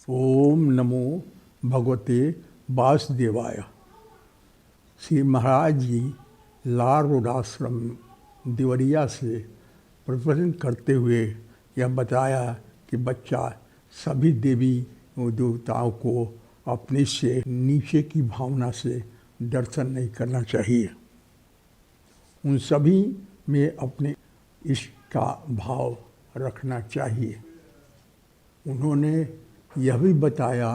ओम नमो भगवते वासुदेवाय। श्री महाराज जी लाल रोड आश्रम देवरिया से प्रवचन करते हुए यह बताया कि बच्चा सभी देवी और देवताओं को अपने से नीचे की भावना से दर्शन नहीं करना चाहिए। उन सभी में अपने इष्ट का भाव रखना चाहिए। उन्होंने यह भी बताया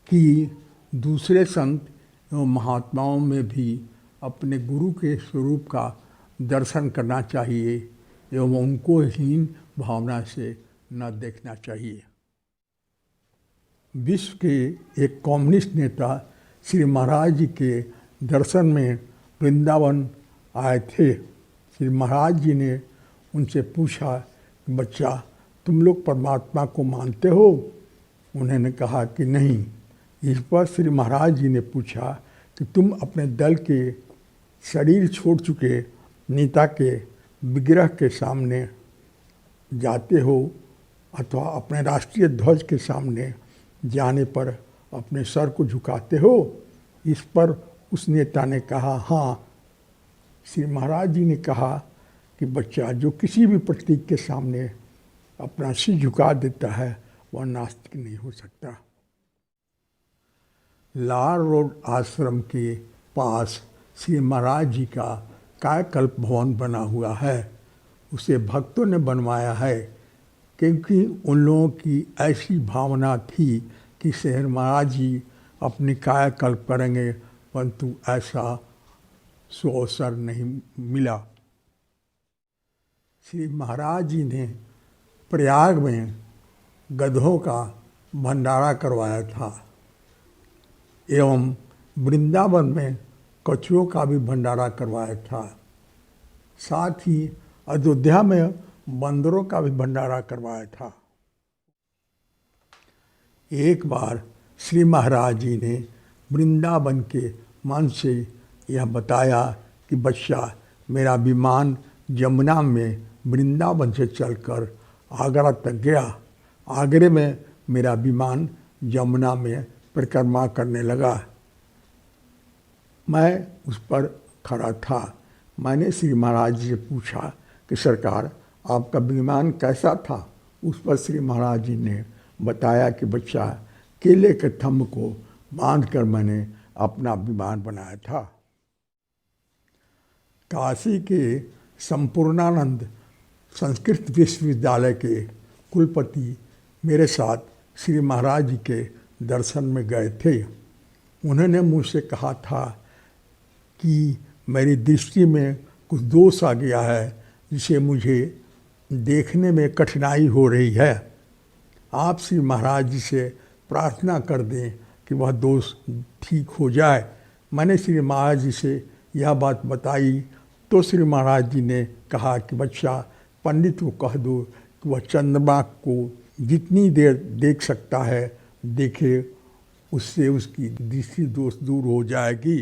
कि दूसरे संत एवं महात्माओं में भी अपने गुरु के स्वरूप का दर्शन करना चाहिए एवं उनको हीन भावना से न देखना चाहिए। विश्व के एक कम्युनिस्ट नेता श्री महाराज जी के दर्शन में वृंदावन आए थे। श्री महाराज जी ने उनसे पूछा, बच्चा तुम लोग परमात्मा को मानते हो? उन्होंने कहा कि नहीं। इस पर श्री महाराज जी ने पूछा कि तुम अपने दल के शरीर छोड़ चुके नेता के विग्रह के सामने जाते हो अथवा अपने राष्ट्रीय ध्वज के सामने जाने पर अपने सर को झुकाते हो? इस पर उस नेता ने कहा हाँ। श्री महाराज जी ने कहा कि बच्चा जो किसी भी प्रतीक के सामने अपना सिर झुका देता है वह नास्तिक नहीं हो सकता। लाल रोड आश्रम के पास श्री महाराज जी का कायाकल्प भवन बना हुआ है। उसे भक्तों ने बनवाया है क्योंकि उन लोगों की ऐसी भावना थी कि श्री महाराज जी अपनी कायाकल्प करेंगे, परंतु ऐसा अवसर नहीं मिला। श्री महाराज जी ने प्रयाग में गधों का भंडारा करवाया था एवं वृंदावन में कछुओं का भी भंडारा करवाया था। साथ ही अयोध्या में बंदरों का भी भंडारा करवाया था। एक बार श्री महाराज जी ने वृंदावन के मन से यह बताया कि बच्चा मेरा विमान यमुना में वृंदावन से चलकर आगरा तक गया। आगरे में मेरा विमान यमुना में परिक्रमा करने लगा। मैं उस पर खड़ा था। मैंने श्री महाराज जी से पूछा कि सरकार आपका विमान कैसा था? उस पर श्री महाराज जी ने बताया कि बच्चा केले के थंब को बांधकर मैंने अपना विमान बनाया था। काशी के संपूर्णानंद संस्कृत विश्वविद्यालय के कुलपति मेरे साथ श्री महाराज जी के दर्शन में गए थे। उन्होंने मुझसे कहा था कि मेरी दृष्टि में कुछ दोष आ गया है जिसे मुझे देखने में कठिनाई हो रही है। आप श्री महाराज जी से प्रार्थना कर दें कि वह दोष ठीक हो जाए। मैंने श्री महाराज जी से यह बात बताई तो श्री महाराज जी ने कहा कि बच्चा पंडित को कह दो कि वह चंद्रमा को जितनी देर देख सकता है देखे, उससे उसकी दृष्टि दोष दूर हो जाएगी।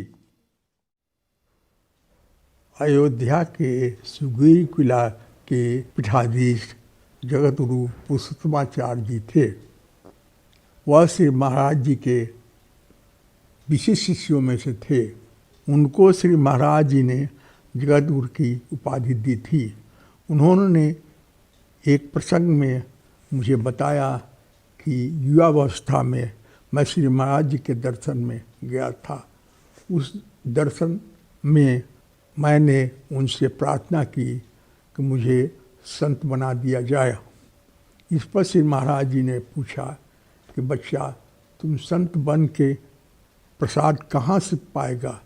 अयोध्या के सुगीर किला के पीठाधीश जगतगुरु पुरुषोत्तमाचार्य जी थे। वह श्री महाराज जी के विशेष शिष्यों में से थे। उनको श्री महाराज जी ने जगतगुरु की उपाधि दी थी। उन्होंने एक प्रसंग में मुझे बताया कि युवावस्था में मैं श्री महाराज जी के दर्शन में गया था। उस दर्शन में मैंने उनसे प्रार्थना की कि मुझे संत बना दिया जाए। इस पर श्री महाराज जी ने पूछा कि बच्चा तुम संत बन के प्रसाद कहाँ से पाएगा?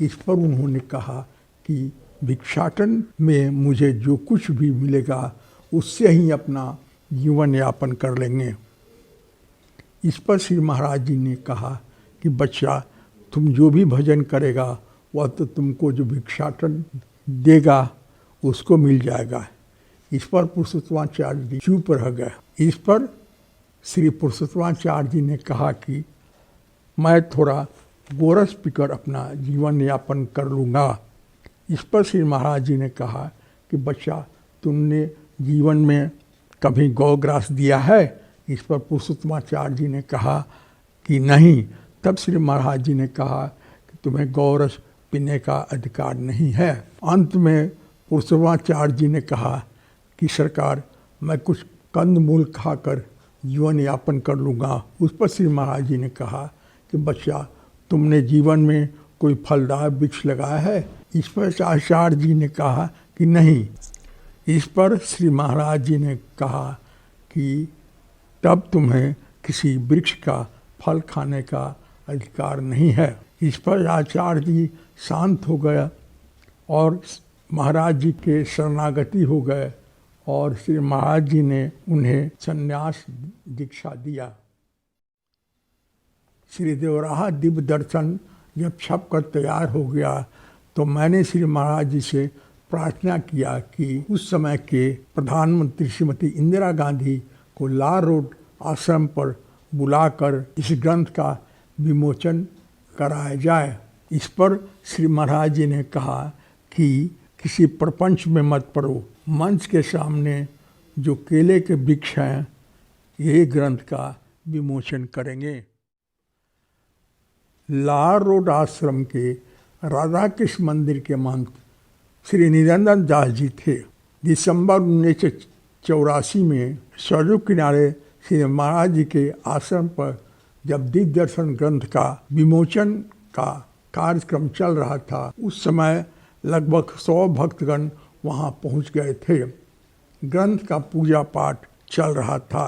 इस पर उन्होंने कहा कि भिक्षाटन में मुझे जो कुछ भी मिलेगा उससे ही अपना जीवन यापन कर लेंगे। इस पर श्री महाराज जी ने कहा कि बच्चा तुम जो भी भजन करेगा वह तो तुमको जो भिक्षाटन देगा उसको मिल जाएगा। इस पर पुरुषोत्तमाचार्य जी चुप रह गए। इस पर श्री पुरुषोत्तमाचार्य जी ने कहा कि मैं थोड़ा गोरस पीकर अपना जीवन यापन कर लूँगा। इस पर श्री महाराज जी ने कहा कि बच्चा तुमने जीवन में कभी गौग्रास दिया है? इस पर पुरुषोत्तमाचार्य जी ने कहा कि नहीं। तब श्री महाराज जी ने कहा कि तुम्हें गौरस पीने का अधिकार नहीं है। अंत में पुरुषोत्तमाचार्य जी ने कहा कि सरकार, मैं कुछ कंद मूल खाकर जीवन यापन कर लूँगा। उस पर श्री महाराज जी ने कहा कि बच्चा, तुमने जीवन में कोई फलदार वृक्ष लगाया है? इस पर आचार्य जी ने कहा कि नहीं। इस पर श्री महाराज जी ने कहा कि तब तुम्हें किसी वृक्ष का फल खाने का अधिकार नहीं है। इस पर आचार्य जी शांत हो गया और महाराज जी के शरणागति हो गए और श्री महाराज जी ने उन्हें संन्यास दीक्षा दिया। श्री देवराहा दिव्य दर्शन जब छप कर तैयार हो गया तो मैंने श्री महाराज जी से प्रार्थना किया कि उस समय के प्रधानमंत्री श्रीमती इंदिरा गांधी को लाल रोड आश्रम पर बुलाकर इस ग्रंथ का विमोचन कराया जाए। इस पर श्री महाराज जी ने कहा कि किसी प्रपंच में मत पड़ो, मंच के सामने जो केले के वृक्ष हैं ये ग्रंथ का विमोचन करेंगे। लाल रोड आश्रम के राधा कृष्ण मंदिर के महंत श्री निरंजन दास जी थे। दिसंबर 1984 में सरयू किनारे श्री महाराज जी के आश्रम पर जब दिव्य दर्शन ग्रंथ का विमोचन का कार्यक्रम चल रहा था, उस समय लगभग 100 भक्तगण वहां पहुंच गए थे। ग्रंथ का पूजा पाठ चल रहा था।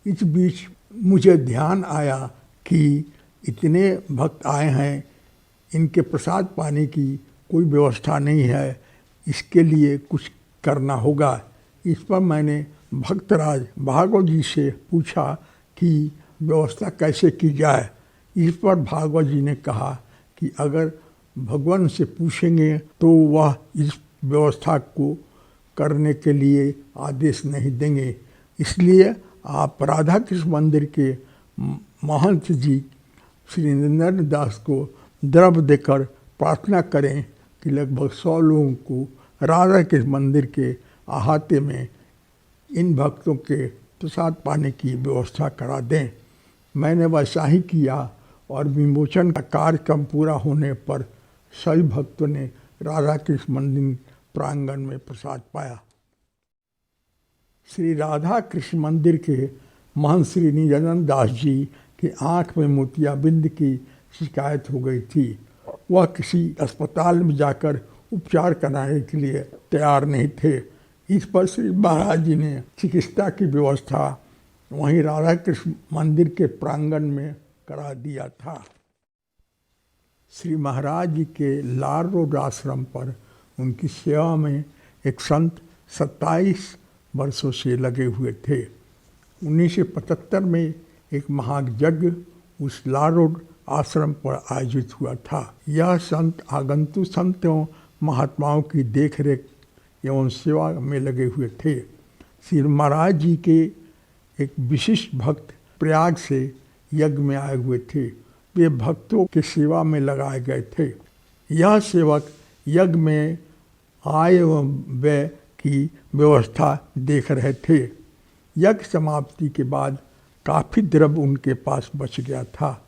इस बीच मुझे ध्यान आया कि इतने भक्त आए हैं, इनके प्रसाद पाने की कोई व्यवस्था नहीं है, इसके लिए कुछ करना होगा। इस पर मैंने भक्तराज भागवत जी से पूछा कि व्यवस्था कैसे की जाए। इस पर भागवत जी ने कहा कि अगर भगवान से पूछेंगे तो वह इस व्यवस्था को करने के लिए आदेश नहीं देंगे, इसलिए आप राधा कृष्ण मंदिर के महंत जी श्री नरेंद्र दास को द्रव्य देकर प्रार्थना करें कि लगभग 100 लोगों को राधा कृष्ण मंदिर के अहाते में इन भक्तों के प्रसाद पाने की व्यवस्था करा दें। मैंने वैसा ही किया और विमोचन का कार्यक्रम पूरा होने पर सभी भक्तों ने राधा कृष्ण मंदिर प्रांगण में प्रसाद पाया। श्री राधा कृष्ण मंदिर के महंत श्री निरंजन दास जी की आँख में मोतियाबिंद की शिकायत हो गई थी। वह किसी अस्पताल में जाकर उपचार कराने के लिए तैयार नहीं थे। इस पर श्री महाराज जी ने चिकित्सा की व्यवस्था वहीं राधा कृष्ण मंदिर के प्रांगण में करा दिया था। श्री महाराज जी के लाल रोड आश्रम पर उनकी सेवा में एक संत 27 वर्षों से लगे हुए थे। 1975 में एक महायज्ञ उस लाल रोड आश्रम पर आयोजित हुआ था। यह संत आगंतुक संतों महात्माओं की देखरेख एवं सेवा में लगे हुए थे। श्री महाराज जी के एक विशिष्ट भक्त प्रयाग से यज्ञ में आए हुए थे। वे भक्तों के सेवा में लगाए गए थे। यह सेवक यज्ञ में आय एवं व्यय की व्यवस्था देख रहे थे। यज्ञ समाप्ति के बाद काफ़ी द्रव्य उनके पास बच गया था।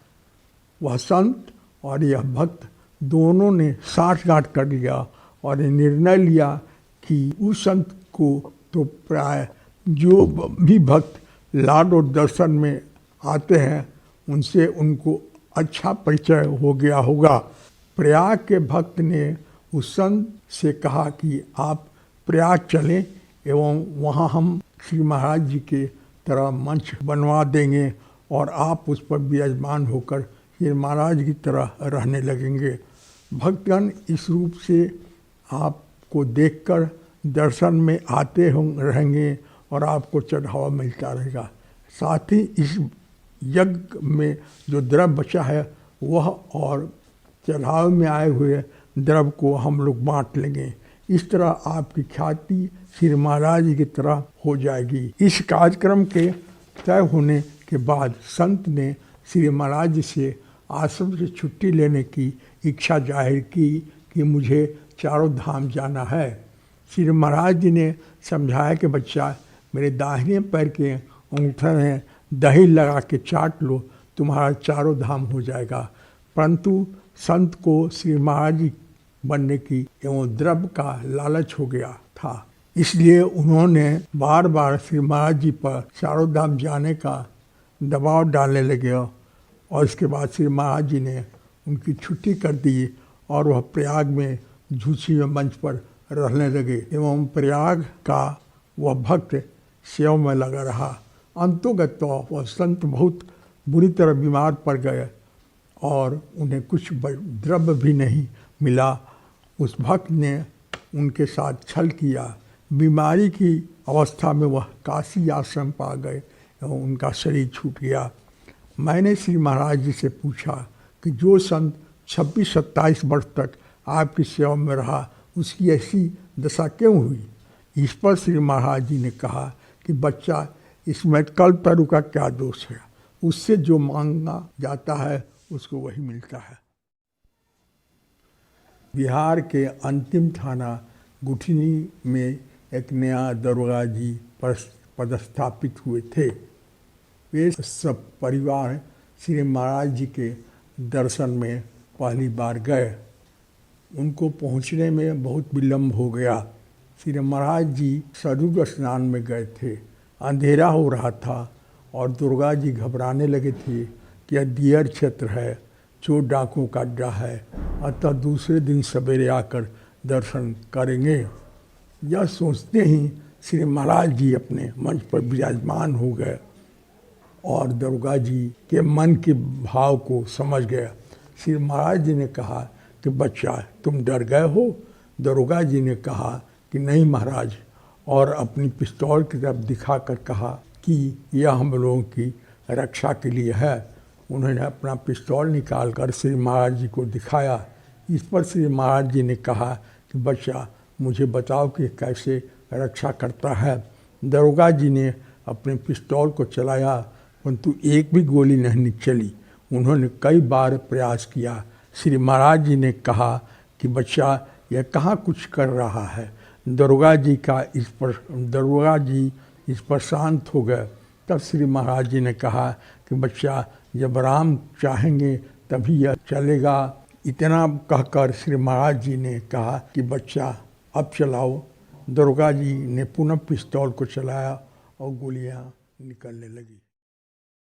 वह संत और यह भक्त दोनों ने साठगांठ कर लिया और निर्णय लिया कि उस संत को तो प्राय जो भी भक्त लाल रोड दर्शन में आते हैं उनसे उनको अच्छा परिचय हो गया होगा। प्रयाग के भक्त ने उस संत से कहा कि आप प्रयाग चलें एवं वहाँ हम श्री महाराज जी के तरह मंच बनवा देंगे और आप उस पर विराजमान होकर श्री महाराज की तरह रहने लगेंगे। भक्तगण इस रूप से आपको देखकर दर्शन में आते रहेंगे और आपको चढ़ावा मिलता रहेगा। साथ ही इस यज्ञ में जो द्रव्य बचा है वह और चढ़ावे में आए हुए द्रव्य को हम लोग बांट लेंगे। इस तरह आपकी ख्याति श्री महाराज जी की तरह हो जाएगी। इस कार्यक्रम के तय होने के बाद संत ने श्री महाराज जी से आश्रम से छुट्टी लेने की इच्छा जाहिर की कि मुझे चारों धाम जाना है। श्री महाराज जी ने समझाया कि बच्चा, मेरे दाहिने पैर के अंगूठे में दही लगा के चाट लो, तुम्हारा चारों धाम हो जाएगा। परंतु संत को श्री महाराज जी बनने की एवं द्रव्य का लालच हो गया था, इसलिए उन्होंने बार बार श्री महाराज जी पर चारों धाम जाने का दबाव डालने लगे और इसके बाद श्री महाराज जी ने उनकी छुट्टी कर दी और वह प्रयाग में झूसी में मंच पर रहने लगे एवं प्रयाग का वह भक्त सेवा में लगा रहा। अंतोगत तो वह संत बहुत बुरी तरह बीमार पड़ गए और उन्हें कुछ द्रव्य भी नहीं मिला। उस भक्त ने उनके साथ छल किया। बीमारी की अवस्था में वह काशी आश्रम पा गए एवं उनका शरीर छूट गया। मैंने श्री महाराज जी से पूछा कि जो संत 26-27 वर्ष तक आपकी सेवा में रहा, उसकी ऐसी दशा क्यों हुई? इस पर श्री महाराज जी ने कहा कि बच्चा, इसमें कल्पतरु का क्या दोष है? उससे जो मांगा जाता है उसको वही मिलता है। बिहार के अंतिम थाना गुठनी में एक नया दरोगा जी पदस्थापित हुए थे। वे सब परिवार श्री महाराज जी के दर्शन में पहली बार गए। उनको पहुंचने में बहुत विलम्ब हो गया। श्री महाराज जी सरयू स्नान में गए थे। अंधेरा हो रहा था और दुर्गा जी घबराने लगे थे कि यह दियर क्षेत्र है, चोर डाकुओं का अड्डा है, अतः दूसरे दिन सवेरे आकर दर्शन करेंगे। यह सोचते ही श्री महाराज जी अपने मंच पर विराजमान हो गए और दुर्गा जी के मन के भाव को समझ गया। श्री महाराज जी ने कहा कि बच्चा, तुम डर गए हो? दरोगा जी ने कहा कि नहीं महाराज, और अपनी पिस्तौल की तरफ दिखाकर कहा कि यह हम लोगों की रक्षा के लिए है। उन्होंने अपना पिस्तौल निकालकर श्री महाराज जी को दिखाया। इस पर श्री महाराज जी ने कहा कि बच्चा, मुझे बताओ कि कैसे रक्षा करता है। दरोगा जी ने अपने पिस्तौल को चलाया, परंतु एक भी गोली नहीं चली। उन्होंने कई बार प्रयास किया। श्री महाराज जी ने कहा कि बच्चा, यह कहाँ कुछ कर रहा है। दरोगा जी इस पर शांत हो गए। तब श्री महाराज जी ने कहा कि बच्चा, जब राम चाहेंगे तभी यह चलेगा। इतना कहकर श्री महाराज जी ने कहा कि बच्चा, अब चलाओ। दरोगा जी ने पुनः पिस्तौल को चलाया और गोलियां निकलने लगी।